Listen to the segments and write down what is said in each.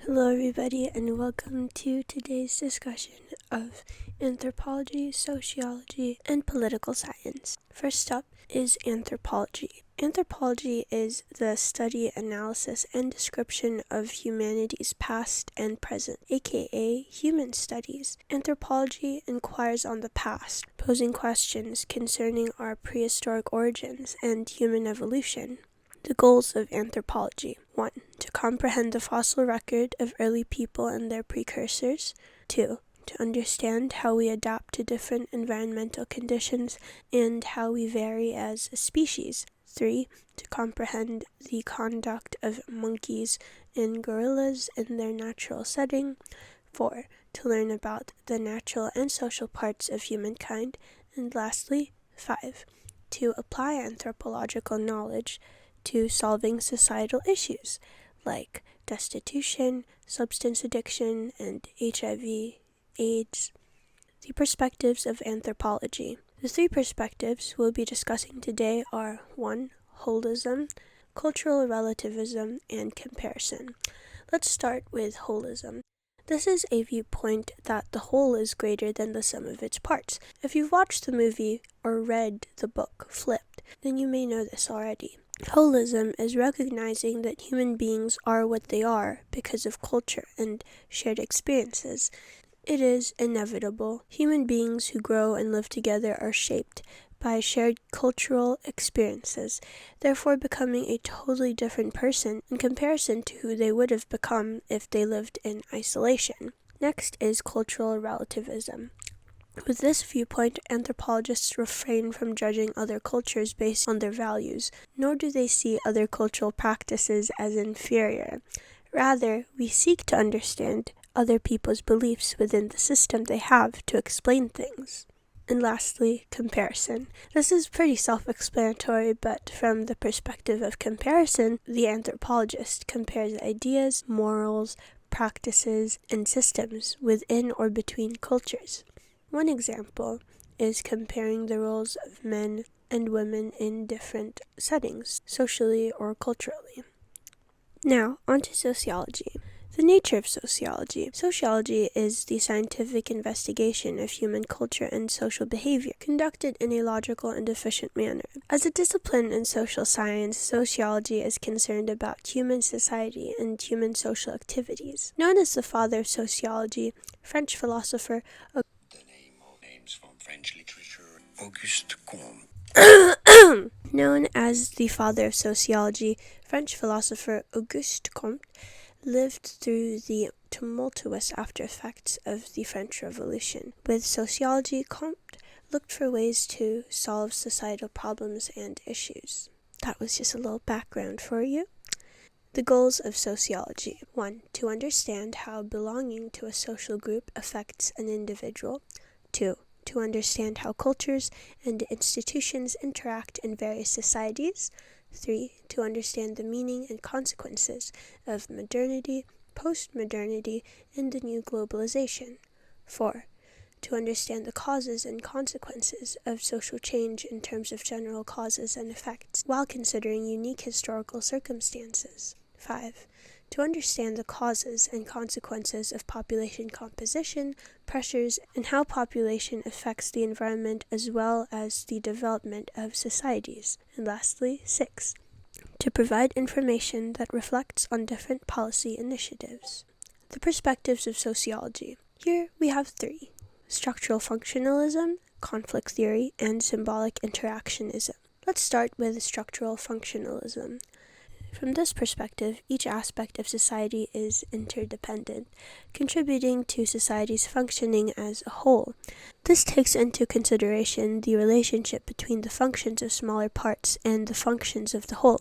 Hello everybody and welcome to today's discussion of anthropology, sociology, and political science. First up is anthropology. Anthropology is the study, analysis, and description of humanity's past and present, aka human studies. Anthropology inquires on the past, posing questions concerning our prehistoric origins and human evolution. The goals of anthropology. 1. To comprehend the fossil record of early people and their precursors. 2. To understand how we adapt to different environmental conditions and how we vary as a species. 3. To comprehend the conduct of monkeys and gorillas in their natural setting. 4. To learn about the natural and social parts of humankind. And lastly, 5. To apply anthropological knowledge to solving societal issues like destitution, substance addiction, and HIV, AIDS. The perspectives of anthropology. The three perspectives we'll be discussing today are 1. Holism, cultural relativism, and comparison. Let's start with holism. This is a viewpoint that the whole is greater than the sum of its parts. If you've watched the movie or read the book Flipped, then you may know this already. Holism is recognizing that human beings are what they are because of culture and shared experiences. It is inevitable. Human beings who grow and live together are shaped by shared cultural experiences, therefore becoming a totally different person in comparison to who they would have become if they lived in isolation. Next is cultural relativism. With this viewpoint, anthropologists refrain from judging other cultures based on their values, nor do they see other cultural practices as inferior. Rather, we seek to understand other people's beliefs within the system they have to explain things. And lastly, comparison. This is pretty self-explanatory, but from the perspective of comparison, the anthropologist compares ideas, morals, practices, and systems within or between cultures. One example is comparing the roles of men and women in different settings, socially or culturally. Now, on to sociology. The nature of sociology. Sociology is the scientific investigation of human culture and social behavior, conducted in a logical and efficient manner. As a discipline in social science, sociology is concerned about human society and human social activities. Known as the father of sociology, French philosopher from French literature, Auguste Comte. Known as the father of sociology, French philosopher Auguste Comte lived through the tumultuous after-effects of the French Revolution. With sociology, Comte looked for ways to solve societal problems and issues. That was just a little background for you. The goals of sociology. 1. To understand how belonging to a social group affects an individual. 2. To understand how cultures and institutions interact in various societies. 3. To understand the meaning and consequences of modernity, post-modernity, and the new globalization. 4. To understand the causes and consequences of social change in terms of general causes and effects, while considering unique historical circumstances. 5. To understand the causes and consequences of population composition, pressures, and how population affects the environment as well as the development of societies. And lastly, 6. To provide information that reflects on different policy initiatives. The perspectives of sociology. Here we have 3. Structural functionalism, conflict theory, and symbolic interactionism. Let's start with structural functionalism. From this perspective, each aspect of society is interdependent, contributing to society's functioning as a whole. This takes into consideration the relationship between the functions of smaller parts and the functions of the whole.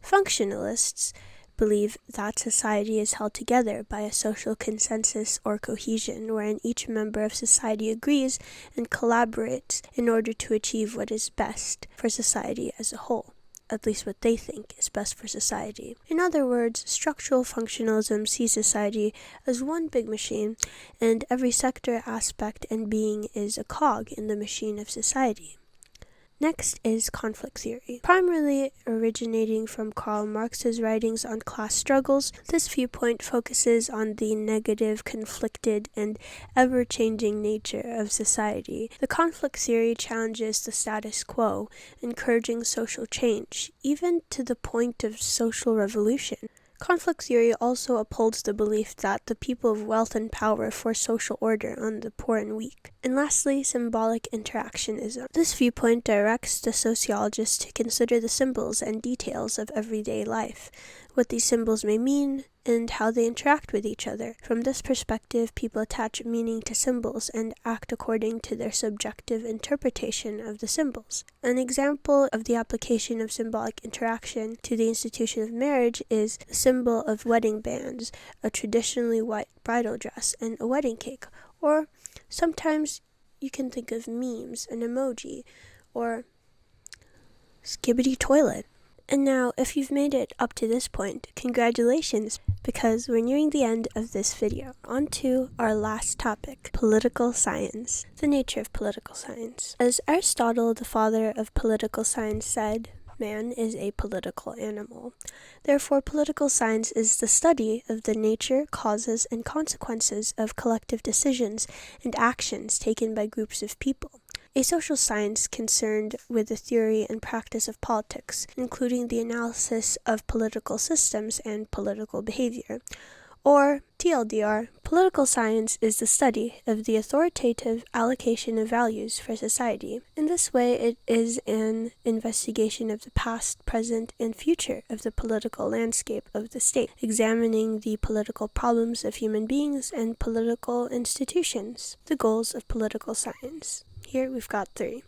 Functionalists believe that society is held together by a social consensus or cohesion, wherein each member of society agrees and collaborates in order to achieve what is best for society as a whole. At least what they think is best for society. In other words, structural functionalism sees society as one big machine, and every sector, aspect, and being is a cog in the machine of society. Next is conflict theory. Primarily originating from Karl Marx's writings on class struggles, this viewpoint focuses on the negative, conflicted, and ever-changing nature of society. The conflict theory challenges the status quo, encouraging social change, even to the point of social revolution. Conflict theory also upholds the belief that the people of wealth and power force social order on the poor and weak. And lastly, symbolic interactionism. This viewpoint directs the sociologist to consider the symbols and details of everyday life, what these symbols may mean, and how they interact with each other. From this perspective, people attach meaning to symbols and act according to their subjective interpretation of the symbols. An example of the application of symbolic interaction to the institution of marriage is the symbol of wedding bands, a traditionally white bridal dress, and a wedding cake. Or sometimes you can think of memes, an emoji, or skibbity toilet. And now, if you've made it up to this point, congratulations, because we're nearing the end of this video. On to our last topic, political science. The nature of political science. As Aristotle, the father of political science, said, man is a political animal. Therefore, political science is the study of the nature, causes, and consequences of collective decisions and actions taken by groups of people. A social science concerned with the theory and practice of politics, including the analysis of political systems and political behavior. Or, TLDR, political science is the study of the authoritative allocation of values for society. In this way, it is an investigation of the past, present, and future of the political landscape of the state, examining the political problems of human beings and political institutions. The goals of political science. Here we've got 3.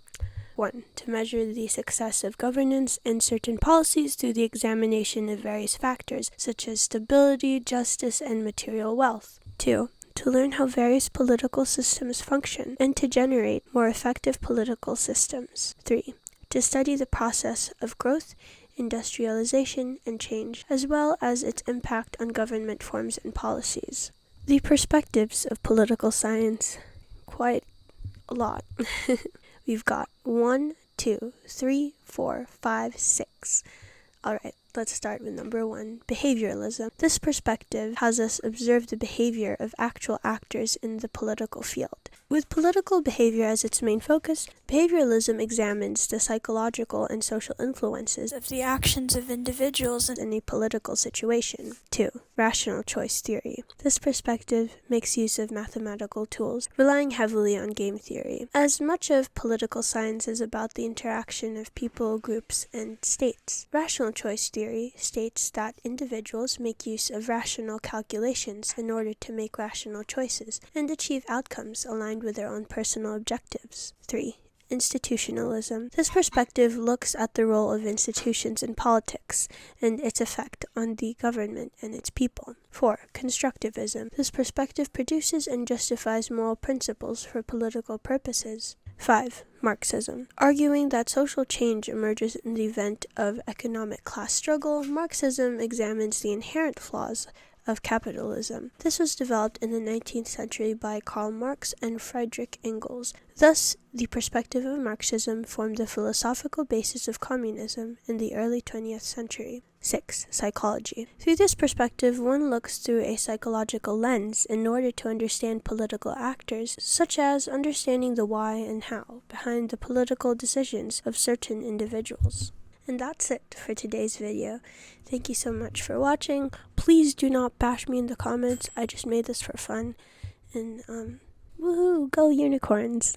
1. To measure the success of governance and certain policies through the examination of various factors, such as stability, justice, and material wealth. 2. To learn how various political systems function and to generate more effective political systems. 3. To study the process of growth, industrialization, and change, as well as its impact on government forms and policies. The perspectives of political science. Quite a lot. We've got 1, 2, 3, 4, 5, 6. Alright, let's start with number 1, behavioralism. This perspective has us observe the behavior of actual actors in the political field. With political behavior as its main focus, behavioralism examines the psychological and social influences of the actions of individuals in a political situation. 2. Rational choice theory. This perspective makes use of mathematical tools, relying heavily on game theory. As much of political science is about the interaction of people, groups, and states. Rational choice theory states that individuals make use of rational calculations in order to make rational choices and achieve outcomes aligned with their own personal objectives. 3. Institutionalism. This perspective looks at the role of institutions in politics and its effect on the government and its people. 4. Constructivism. This perspective produces and justifies moral principles for political purposes. 5. Marxism. Arguing that social change emerges in the event of economic class struggle, Marxism examines the inherent flaws of capitalism. This was developed in the 19th century by Karl Marx and Friedrich Engels. Thus, the perspective of Marxism formed the philosophical basis of communism in the early 20th century. 6. Psychology. Through this perspective, one looks through a psychological lens in order to understand political actors, such as understanding the why and how behind the political decisions of certain individuals. And that's it for today's video. Thank you so much for watching. Please do not bash me in the comments. I just made this for fun. And, woohoo, go unicorns!